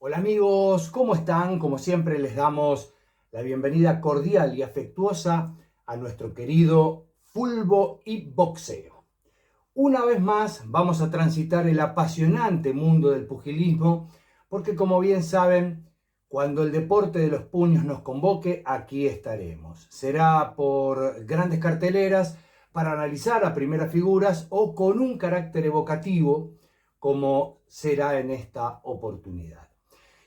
Hola amigos, ¿cómo están? Como siempre les damos la bienvenida cordial y afectuosa a nuestro querido Fulbo y Boxeo. Una vez más vamos a transitar el apasionante mundo del pugilismo porque como bien saben, cuando el deporte de los puños nos convoque, aquí estaremos. Será por grandes carteleras para analizar a primeras figuras o con un carácter evocativo como será en esta oportunidad.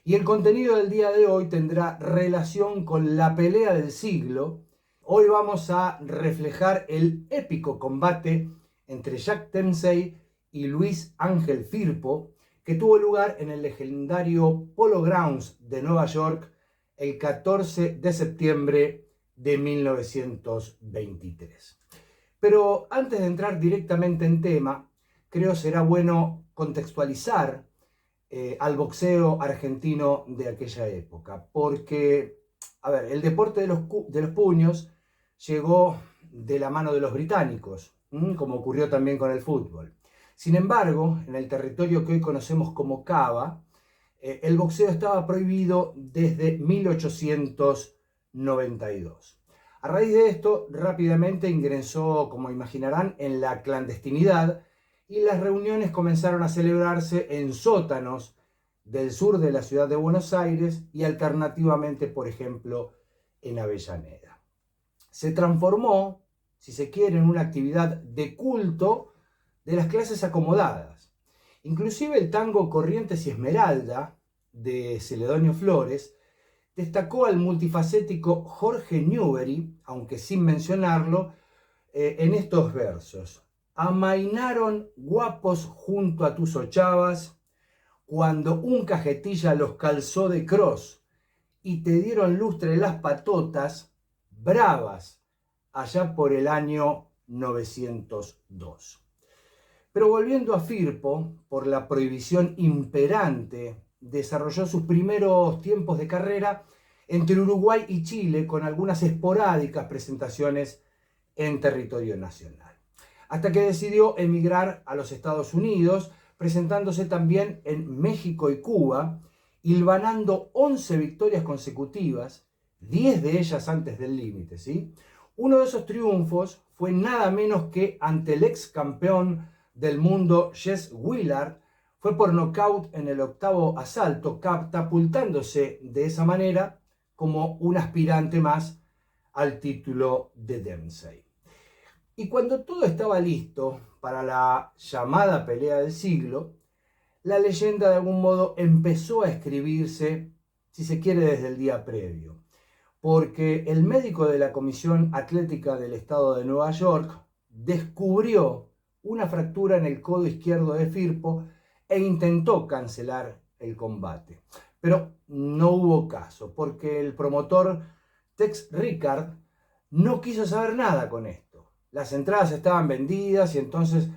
Y el contenido del día de hoy tendrá relación con la pelea del siglo. Hoy vamos a reflejar el épico combate entre Jack Dempsey y Luis Ángel Firpo, que tuvo lugar en el legendario Polo Grounds de Nueva York el 14 de septiembre de 1923. Pero antes de entrar directamente en tema, creo será bueno contextualizar al boxeo argentino de aquella época. Porque, a ver, el deporte de los puños llegó de la mano de los británicos, como ocurrió también con el fútbol. Sin embargo, en el territorio que hoy conocemos como Cava, el boxeo estaba prohibido desde 1892. A raíz de esto, rápidamente ingresó, como imaginarán, en la clandestinidad y las reuniones comenzaron a celebrarse en sótanos del sur de la ciudad de Buenos Aires y alternativamente, por ejemplo, en Avellaneda. Se transformó, si se quiere, en una actividad de culto de las clases acomodadas. Inclusive el tango Corrientes y Esmeralda de Celedonio Flores destacó al multifacético Jorge Newbery, aunque sin mencionarlo, en estos versos. Amainaron guapos junto a tus ochavas, cuando un cajetilla los calzó de cross y te dieron lustre las patotas bravas allá por el año 902. Pero volviendo a Firpo, por la prohibición imperante, desarrolló sus primeros tiempos de carrera entre Uruguay y Chile con algunas esporádicas presentaciones en territorio nacional. Hasta que decidió emigrar a los Estados Unidos, presentándose también en México y Cuba, hilvanando 11 victorias consecutivas, 10 de ellas antes del límite, ¿sí? Uno de esos triunfos fue nada menos que ante el ex campeón del mundo Jess Willard, fue por nocaut en el octavo asalto, catapultándose de esa manera como un aspirante más al título de Dempsey. Y cuando todo estaba listo para la llamada pelea del siglo, la leyenda de algún modo empezó a escribirse, si se quiere, desde el día previo. Porque el médico de la Comisión Atlética del Estado de Nueva York descubrió una fractura en el codo izquierdo de Firpo e intentó cancelar el combate. Pero no hubo caso, porque el promotor Tex Rickard no quiso saber nada con esto. Las entradas estaban vendidas y entonces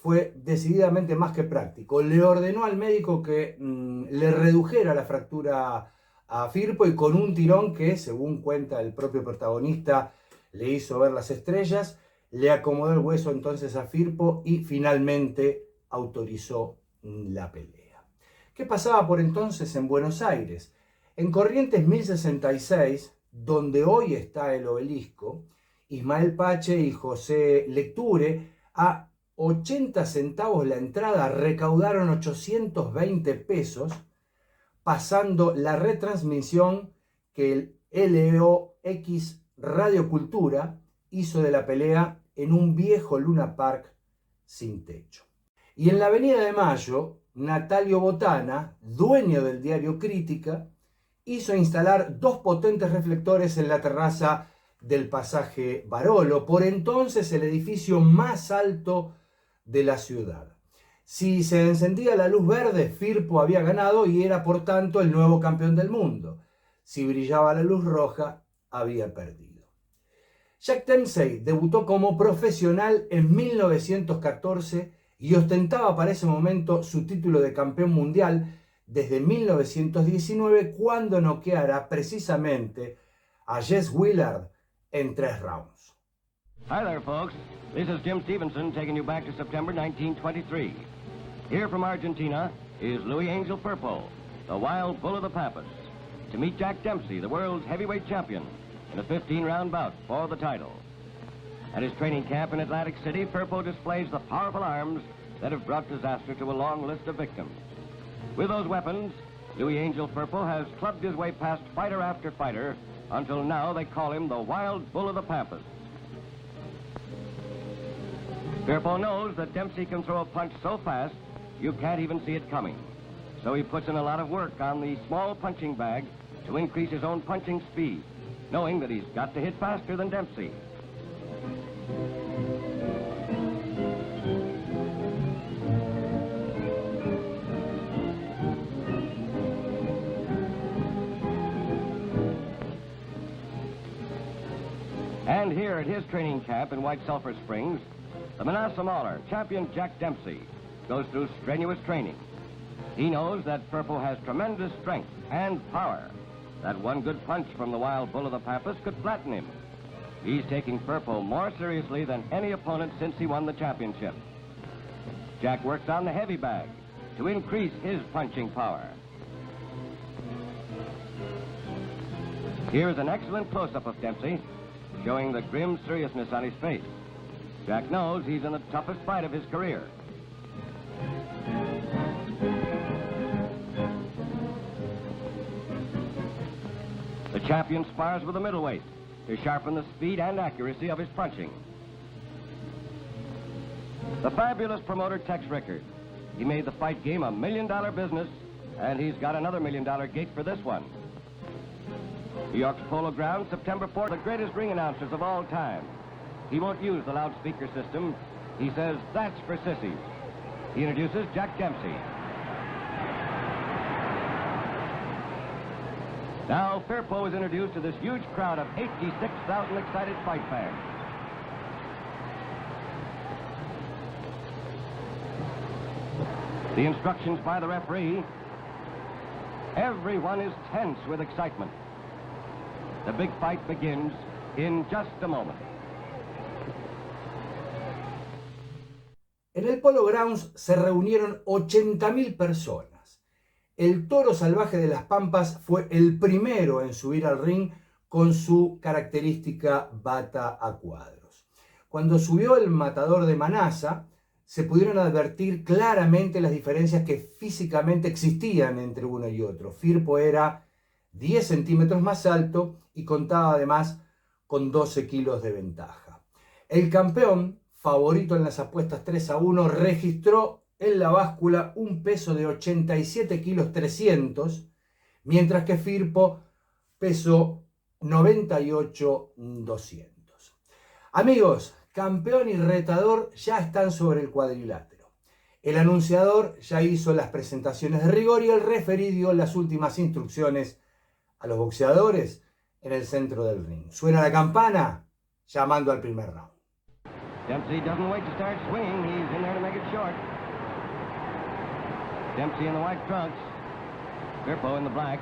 fue decididamente más que práctico. Le ordenó al médico que le redujera la fractura a Firpo y con un tirón que, según cuenta el propio protagonista, le hizo ver las estrellas, le acomodó el hueso entonces a Firpo y finalmente autorizó la pelea. ¿Qué pasaba por entonces en Buenos Aires? En Corrientes 1066, donde hoy está el obelisco, Ismael Pache y José Lecture, a 80 centavos la entrada, recaudaron 820 pesos, pasando la retransmisión que el LOX Radio Cultura hizo de la pelea en un viejo Luna Park sin techo. Y en la Avenida de Mayo, Natalio Botana, dueño del diario Crítica, hizo instalar 2 potentes reflectores en la terraza del pasaje Barolo, por entonces el edificio más alto de la ciudad. Si se encendía la luz verde, Firpo había ganado y era por tanto el nuevo campeón del mundo. Si brillaba la luz roja, había perdido. Jack Dempsey debutó como profesional en 1914 y ostentaba para ese momento su título de campeón mundial desde 1919, cuando noqueara precisamente a Jess Willard en 3 rounds. Hi there, folks. This is Jim Stevenson taking you back to September 1923. Here from Argentina is Louis Angel Firpo. the Wild Bull of the Pampas, to meet Jack Dempsey, the world's heavyweight champion, in a 15-round bout for the title. At his training camp in Atlantic City, Firpo displays the powerful arms that have brought disaster to a long list of victims. With those weapons, Louis Angel Firpo has clubbed his way past fighter after fighter until now they call him the Wild Bull of the Pampas. Firpo knows that Dempsey can throw a punch so fast you can't even see it coming. So he puts in a lot of work on the small punching bag to increase his own punching speed, knowing that he's got to hit faster than Dempsey. And here at his training camp in White Sulphur Springs, the Manassas Mauler, champion Jack Dempsey, goes through strenuous training. He knows that Firpo has tremendous strength and power, that one good punch from the Wild Bull of the Pampas could flatten him. He's taking Firpo more seriously than any opponent since he won the championship. Jack works on the heavy bag to increase his punching power. Here is an excellent close-up of Dempsey, showing the grim seriousness on his face. Jack knows he's in the toughest fight of his career. The champion spars with a middleweight to sharpen the speed and accuracy of his punching. The fabulous promoter Tex Rickard. He made the fight game a $1 million business, and he's got another $1 million gate for this one. New York's Polo Grounds, September 4th, the greatest ring announcers of all time. He won't use the loudspeaker system. He says, "That's for sissies." He introduces Jack Dempsey. Now, Firpo is introduced to this huge crowd of 86,000 excited fight fans. The instructions by the referee. Everyone is tense with excitement. The big fight begins in just a moment. En el Polo Grounds se reunieron 80.000 personas. El Toro Salvaje de las Pampas fue el primero en subir al ring con su característica bata a cuadros. Cuando subió el matador de Manassas, se pudieron advertir claramente las diferencias que físicamente existían entre uno y otro. Firpo era 10 centímetros más alto y contaba además con 12 kilos de ventaja. El campeón, favorito en las apuestas 3-1, registró en la báscula un peso de 87 kilos 300, mientras que Firpo pesó 98 200. Amigos, campeón y retador ya están sobre el cuadrilátero. El anunciador ya hizo las presentaciones de rigor y el referí dio las últimas instrucciones a los boxeadores en el centro del ring. Suena la campana, llamando al primer round. Dempsey doesn't wait to start swinging. He's in there to make it short. Dempsey in the white trunks. Firpo in the black.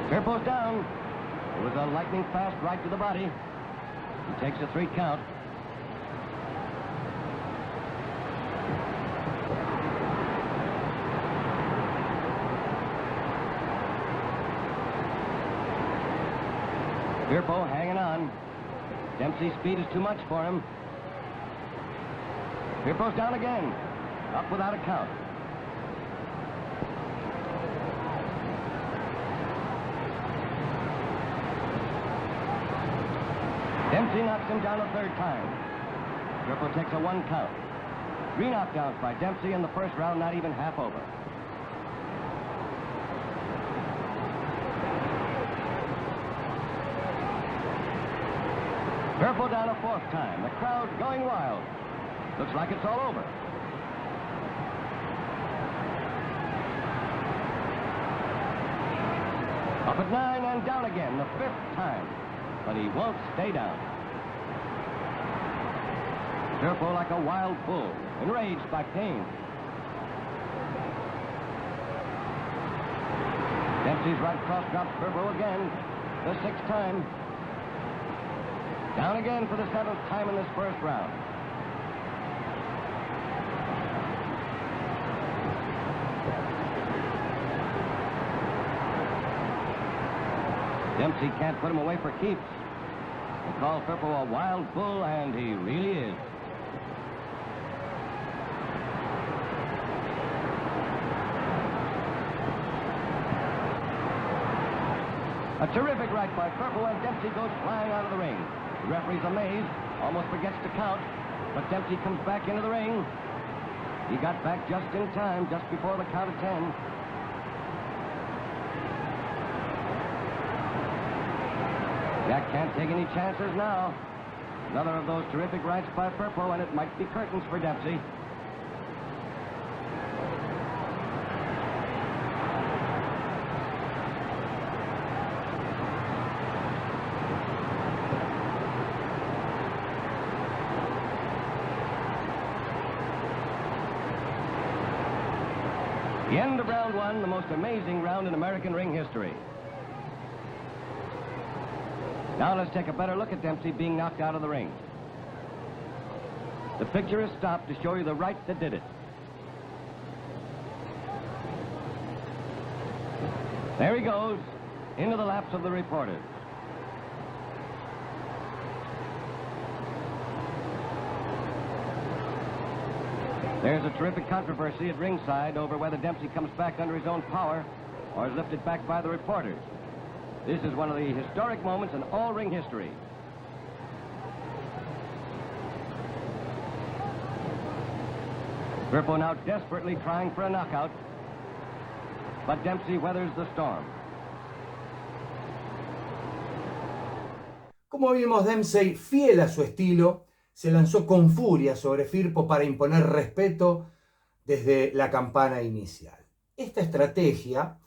Firpo's down. It was a lightning fast right to the body. He takes a 3 count. Firpo hanging on. Dempsey's speed is too much for him. Firpo's down again. Up without a count. Dempsey knocks him down a 3rd time. Firpo takes a 1 count. 3 knockdowns by Dempsey in the first round, not even half over. Firpo down a 4th time. The crowd's going wild. Looks like it's all over. Up at 9 and down again, the 5th time. But he won't stay down. Firpo like a wild bull, enraged by pain. Dempsey's right cross drops Firpo again, the 6th time. Down again for the 7th time in this first round. Dempsey can't put him away for keeps. They call Firpo a wild bull, and he really is. A terrific right by Firpo, and Dempsey goes flying out of the ring. The referee's amazed, almost forgets to count, but Dempsey comes back into the ring. He got back just in time, just before the count of 10. Jack can't take any chances now. Another of those terrific rights by Firpo, and it might be curtains for Dempsey. The end of round one, the most amazing round in American ring history. Now let's take a better look at Dempsey being knocked out of the ring. The picture is stopped to show you the right that did it. There he goes, into the laps of the reporters. There's a terrific controversy at ringside over whether Dempsey comes back under his own power or is lifted back by the reporters. This is one of the historic moments in all ring history. Firpo now desperately trying for a knockout, but Dempsey weathers the storm. Como vimos, Dempsey, fiel a su estilo, se lanzó con furia sobre Firpo para imponer respeto desde la campana inicial. Esta estrategia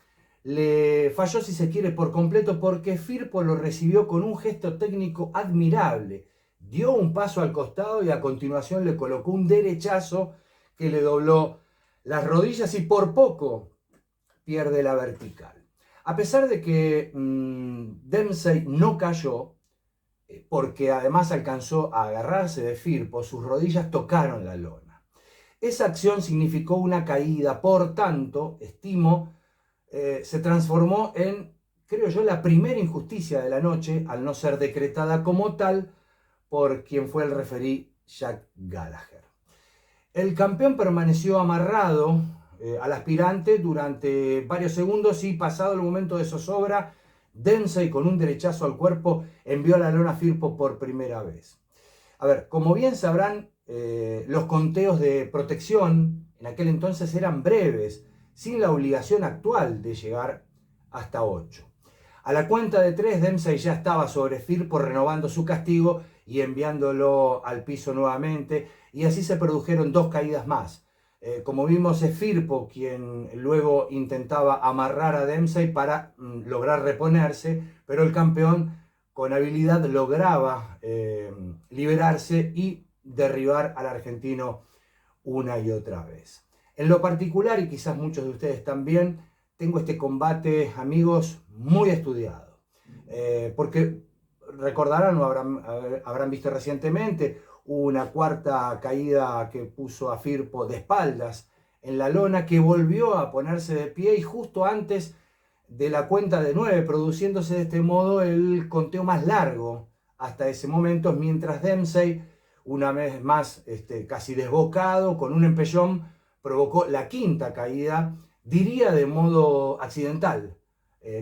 le falló, si se quiere, por completo, porque Firpo lo recibió con un gesto técnico admirable. Dio un paso al costado y a continuación le colocó un derechazo que le dobló las rodillas y por poco pierde la vertical. A pesar de que Dempsey no cayó, porque además alcanzó a agarrarse de Firpo, sus rodillas tocaron la lona. Esa acción significó una caída, por tanto, estimo, se transformó en, creo yo, la primera injusticia de la noche, al no ser decretada como tal por quien fue el referí Jack Gallagher. El campeón permaneció amarrado al aspirante durante varios segundos y, pasado el momento de zozobra, Dempsey, con un derechazo al cuerpo, envió a la lona a Firpo por primera vez. A ver, como bien sabrán, los conteos de protección en aquel entonces eran breves, sin la obligación actual de llegar hasta 8. A la cuenta de 3, Dempsey ya estaba sobre Firpo, renovando su castigo y enviándolo al piso nuevamente, y así se produjeron 2 caídas más. Como vimos, es Firpo quien luego intentaba amarrar a Dempsey para lograr reponerse, pero el campeón con habilidad lograba liberarse y derribar al argentino una y otra vez. En lo particular, y quizás muchos de ustedes también, tengo este combate, amigos, muy estudiado. Porque recordarán o habrán visto recientemente una cuarta caída que puso a Firpo de espaldas en la lona, que volvió a ponerse de pie y justo antes de la cuenta de 9, produciéndose de este modo el conteo más largo hasta ese momento, mientras Dempsey, una vez más casi desbocado, con un empellón, provocó la quinta caída, diría de modo accidental,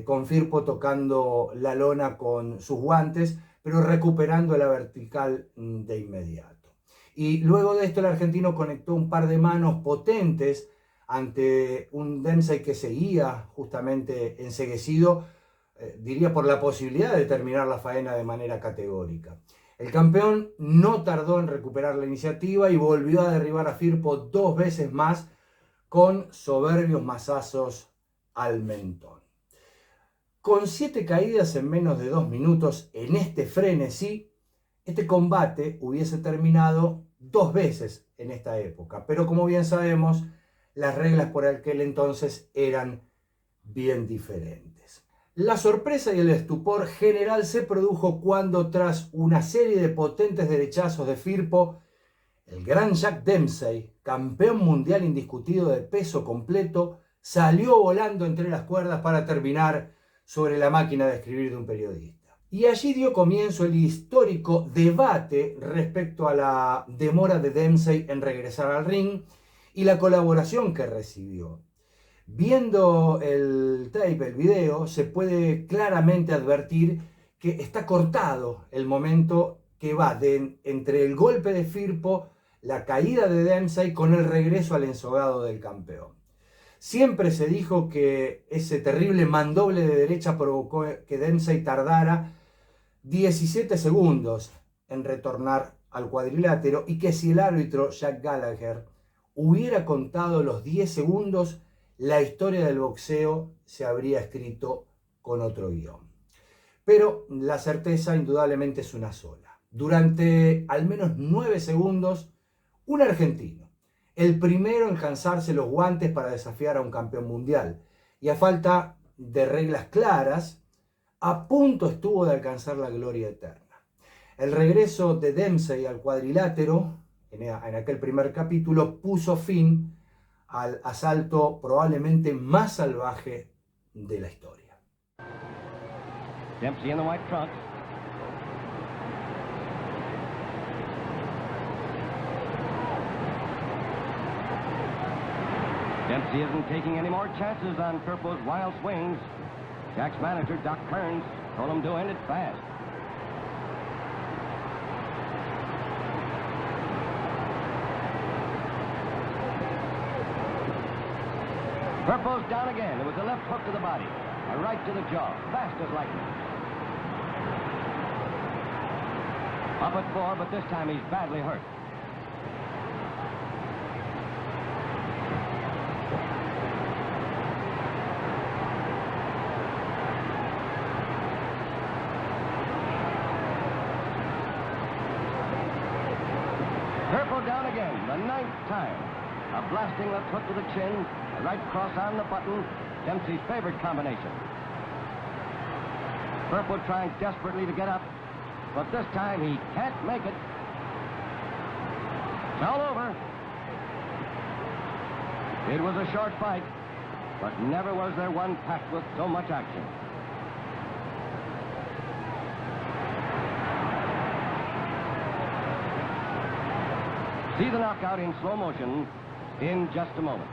con Firpo tocando la lona con sus guantes, pero recuperando la vertical de inmediato. Y luego de esto el argentino conectó un par de manos potentes ante un Dempsey que seguía justamente enceguecido, diría por la posibilidad de terminar la faena de manera categórica. El campeón no tardó en recuperar la iniciativa y volvió a derribar a Firpo 2 veces más con soberbios mazazos al mentón. Con 7 caídas en menos de 2 minutos, en este frenesí, este combate hubiese terminado 2 veces en esta época. Pero como bien sabemos, las reglas por aquel entonces eran bien diferentes. La sorpresa y el estupor general se produjo cuando, tras una serie de potentes derechazos de Firpo, el gran Jack Dempsey, campeón mundial indiscutido de peso completo, salió volando entre las cuerdas para terminar sobre la máquina de escribir de un periodista. Y allí dio comienzo el histórico debate respecto a la demora de Dempsey en regresar al ring y la colaboración que recibió. Viendo el tape, el video, se puede claramente advertir que está cortado el momento que va entre el golpe de Firpo, la caída de Dempsey, con el regreso al ensogado del campeón. Siempre se dijo que ese terrible mandoble de derecha provocó que Dempsey tardara 17 segundos en retornar al cuadrilátero y que si el árbitro Jack Gallagher hubiera contado los 10 segundos, la historia del boxeo se habría escrito con otro guión. Pero la certeza indudablemente es una sola. Durante al menos 9 segundos, un argentino, el primero en cansarse los guantes para desafiar a un campeón mundial, y a falta de reglas claras, a punto estuvo de alcanzar la gloria eterna. El regreso de Dempsey al cuadrilátero, en aquel primer capítulo, puso fin al asalto probablemente más salvaje de la historia. Dempsey in the white trunks. Dempsey isn't taking any more chances on Firpo's wild swings. Jack's manager, Doc Kearns, told him to end it fast. Firpo's down again. It was a left hook to the body, a right to the jaw, fast as lightning. Up at 4, but this time he's badly hurt. Firpo down again, the 9th time. A blasting left hook to the chin, a right cross on the button, Dempsey's favorite combination. Firpo trying desperately to get up, but this time he can't make it. It's all over. It was a short fight, but never was there one packed with so much action. See the knockout in slow motion in just a moment.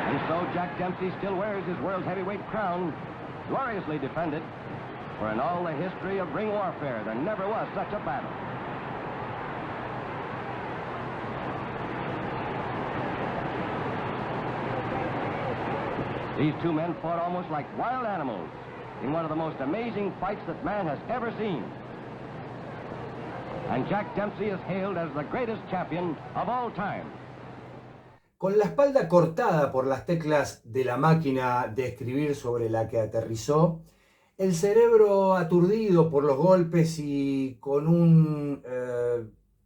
And so Jack Dempsey still wears his world heavyweight crown, gloriously defended, for in all the history of ring warfare, there never was such a battle. These two men fought almost like wild animals in one of the most amazing fights that man has ever seen. And Jack Dempsey is hailed as the greatest champion of all time. Con la espalda cortada por las teclas de la máquina de escribir sobre la que aterrizó, el cerebro aturdido por los golpes y con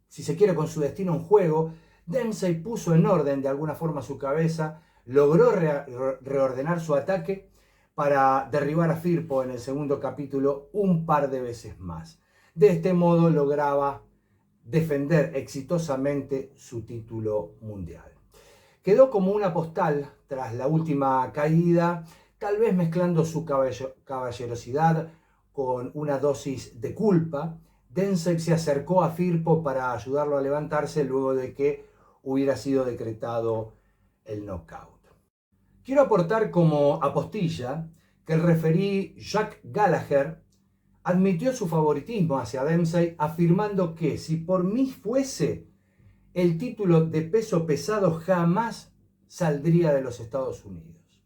si se quiere, con su destino en juego, Dempsey puso en orden de alguna forma su cabeza, logró reordenar su ataque para derribar a Firpo en el segundo capítulo un par de veces más. De este modo lograba defender exitosamente su título mundial. Quedó como una postal tras la última caída, tal vez mezclando su caballerosidad con una dosis de culpa. Dempsey se acercó a Firpo para ayudarlo a levantarse luego de que hubiera sido decretado el knockout. Quiero aportar como apostilla que el referí Jack Gallagher admitió su favoritismo hacia Dempsey, afirmando que si por mí fuese, el título de peso pesado jamás saldría de los Estados Unidos.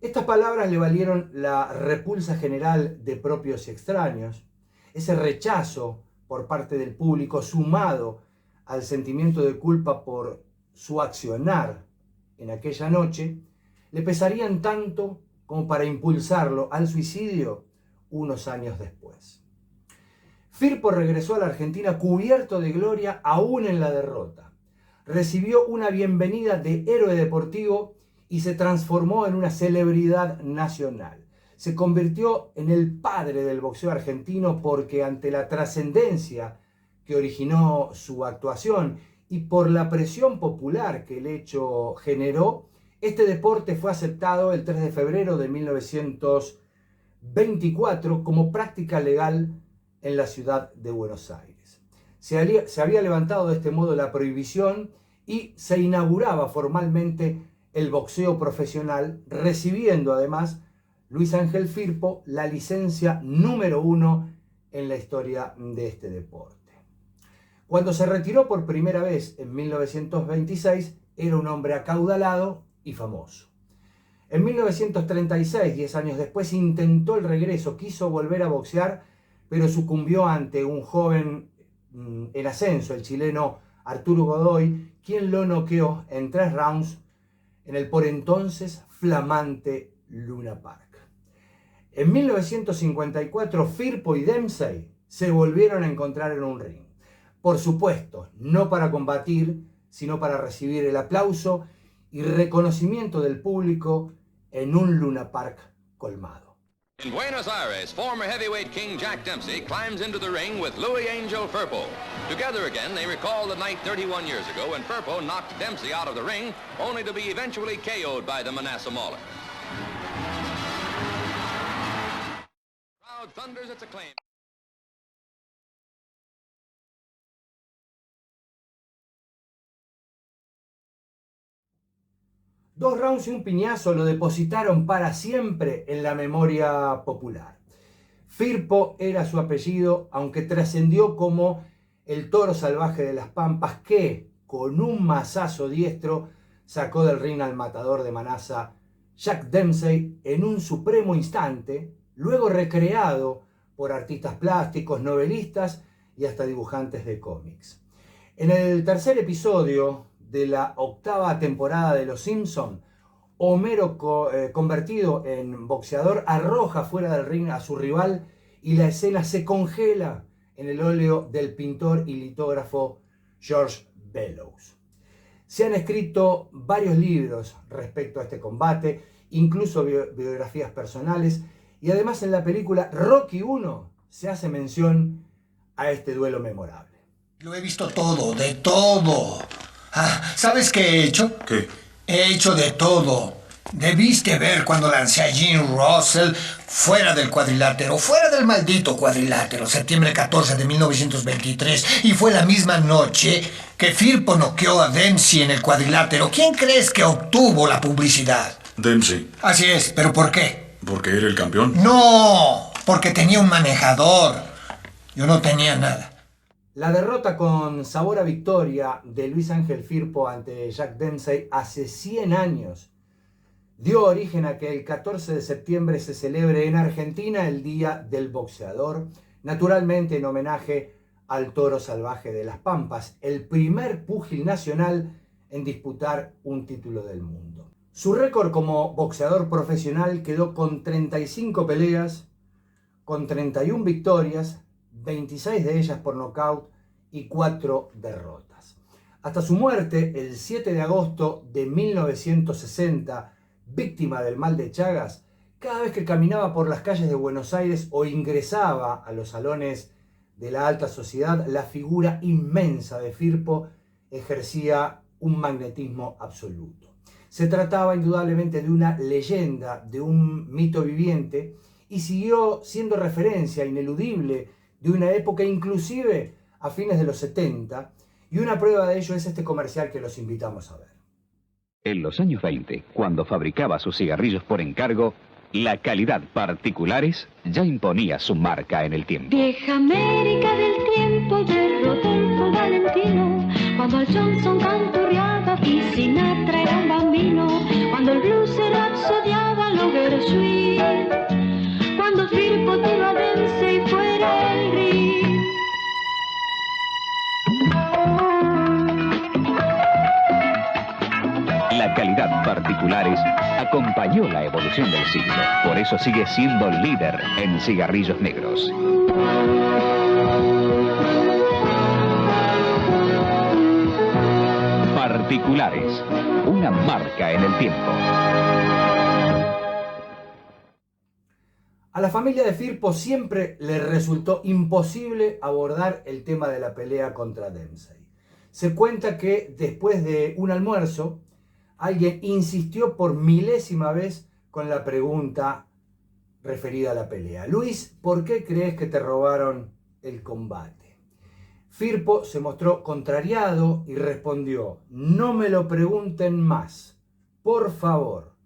Estas palabras le valieron la repulsa general de propios y extraños, ese rechazo por parte del público sumado al sentimiento de culpa por su accionar en aquella noche, le pesarían tanto como para impulsarlo al suicidio unos años después. Firpo regresó a la Argentina cubierto de gloria aún en la derrota. Recibió una bienvenida de héroe deportivo y se transformó en una celebridad nacional. Se convirtió en el padre del boxeo argentino porque ante la trascendencia que originó su actuación y por la presión popular que el hecho generó, este deporte fue aceptado el 3 de febrero de 1924 como práctica legal en la ciudad de Buenos Aires. Se había levantado de este modo la prohibición y se inauguraba formalmente el boxeo profesional, recibiendo además Luis Ángel Firpo la licencia número 1 en la historia de este deporte. Cuando se retiró por primera vez en 1926, era un hombre acaudalado y famoso. En 1936, 10 años después, intentó el regreso, quiso volver a boxear, pero sucumbió ante un joven en ascenso, el chileno Arturo Godoy, quien lo noqueó en 3 rounds en el por entonces flamante Luna Park. En 1954, Firpo y Dempsey se volvieron a encontrar en un ring. Por supuesto, no para combatir, sino para recibir el aplauso y reconocimiento del público en un Luna Park colmado. In Buenos Aires, former heavyweight king Jack Dempsey climbs into the ring with Louis Angel Firpo. Together again, they recall the night 31 years ago when Firpo knocked Dempsey out of the ring, only to be eventually KO'd by the Manasseh Mauler. Crowd thunders its acclaim. Dos rounds y un piñazo lo depositaron para siempre en la memoria popular. Firpo era su apellido, aunque trascendió como el toro salvaje de las Pampas que, con un mazazo diestro, sacó del ring al matador de Manasseh, Jack Dempsey, en un supremo instante, luego recreado por artistas plásticos, novelistas y hasta dibujantes de cómics. En el tercer episodio de la 8ª temporada de Los Simpson, Homero, convertido en boxeador, arroja fuera del ring a su rival y la escena se congela en el óleo del pintor y litógrafo George Bellows. Se han escrito varios libros respecto a este combate, incluso biografías personales, y además en la película Rocky 1 se hace mención a este duelo memorable. Lo he visto todo, de todo. ¿Sabes qué he hecho? ¿Qué? He hecho de todo. Debiste ver cuando lancé a Jim Russell fuera del cuadrilátero, fuera del maldito cuadrilátero, septiembre 14 de 1923, y fue la misma noche que Firpo noqueó a Dempsey en el cuadrilátero. ¿Quién crees que obtuvo la publicidad? Dempsey. Así es, ¿pero por qué? ¿Porque era el campeón? No, porque tenía un manejador. Yo no tenía nada. La derrota con sabor a victoria de Luis Ángel Firpo ante Jack Dempsey hace 100 años dio origen a que el 14 de septiembre se celebre en Argentina el Día del Boxeador, naturalmente en homenaje al toro salvaje de las Pampas, el primer púgil nacional en disputar un título del mundo. Su récord como boxeador profesional quedó con 35 peleas, con 31 victorias, 26 de ellas por nocaut y 4 derrotas. Hasta su muerte, el 7 de agosto de 1960, víctima del mal de Chagas, cada vez que caminaba por las calles de Buenos Aires o ingresaba a los salones de la alta sociedad, la figura inmensa de Firpo ejercía un magnetismo absoluto. Se trataba indudablemente de una leyenda, de un mito viviente, y siguió siendo referencia ineludible de una época inclusive a fines de los 70, y una prueba de ello es este comercial que los invitamos a ver. En los años 20, cuando fabricaba sus cigarrillos por encargo, la calidad Particulares ya imponía su marca en el tiempo. Vieja América del tiempo de Rodolfo Valentino, cuando el Johnson canturreaba y Sinatra era un bambino, cuando el blues se rapsodiaba lo Gershwin, cuando Firpo tiró a Dempsey fuera el ring. La calidad Particulares acompañó la evolución del siglo, por eso sigue siendo líder en cigarrillos negros. Particulares. una marca en el tiempo. A la familia de Firpo siempre le resultó imposible abordar el tema de la pelea contra Dempsey. Se cuenta que después de un almuerzo, alguien insistió por milésima vez con la pregunta referida a la pelea. Luis, ¿por qué crees que te robaron el combate? Firpo se mostró contrariado y respondió: no me lo pregunten más, por favor.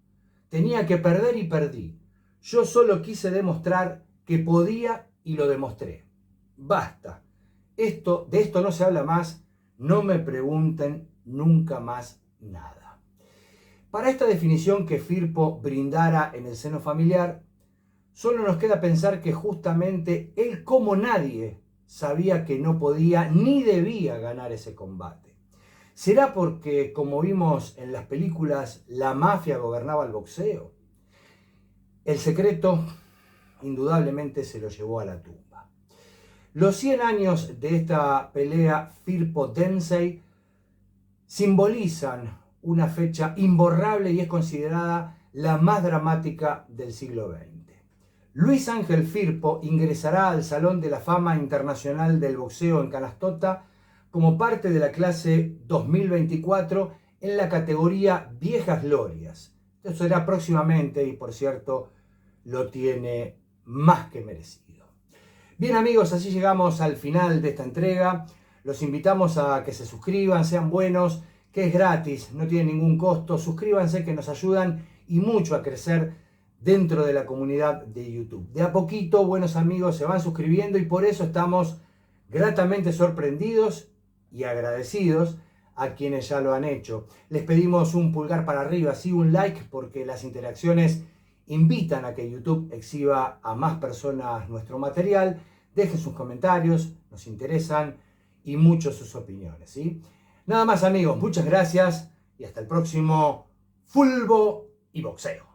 Tenía que perder y perdí. Yo solo quise demostrar que podía y lo demostré. Basta. De esto no se habla más. No me pregunten nunca más nada. Para esta definición que Firpo brindara en el seno familiar, solo nos queda pensar que justamente él, como nadie, sabía que no podía ni debía ganar ese combate. ¿Será porque, como vimos en las películas, la mafia gobernaba el boxeo? El secreto, indudablemente, se lo llevó a la tumba. Los 100 años de esta pelea Firpo-Dempsey simbolizan una fecha imborrable y es considerada la más dramática del siglo XX. Luis Ángel Firpo ingresará al Salón de la Fama Internacional del Boxeo en Canastota como parte de la clase 2024 en la categoría Viejas Glorias. Esto será próximamente y, por cierto, lo tiene más que merecido. Bien, amigos, así llegamos al final de esta entrega. Los invitamos a que se suscriban, sean buenos, que es gratis, no tiene ningún costo. Suscríbanse, que nos ayudan y mucho a crecer dentro de la comunidad de YouTube. De a poquito, buenos amigos, se van suscribiendo y por eso estamos gratamente sorprendidos y agradecidos a quienes ya lo han hecho. Les pedimos un pulgar para arriba, sí, un like, porque las interacciones invitan a que YouTube exhiba a más personas nuestro material. Dejen sus comentarios, nos interesan y mucho sus opiniones, ¿sí? Nada más, amigos, muchas gracias y hasta el próximo Fulbo y Boxeo.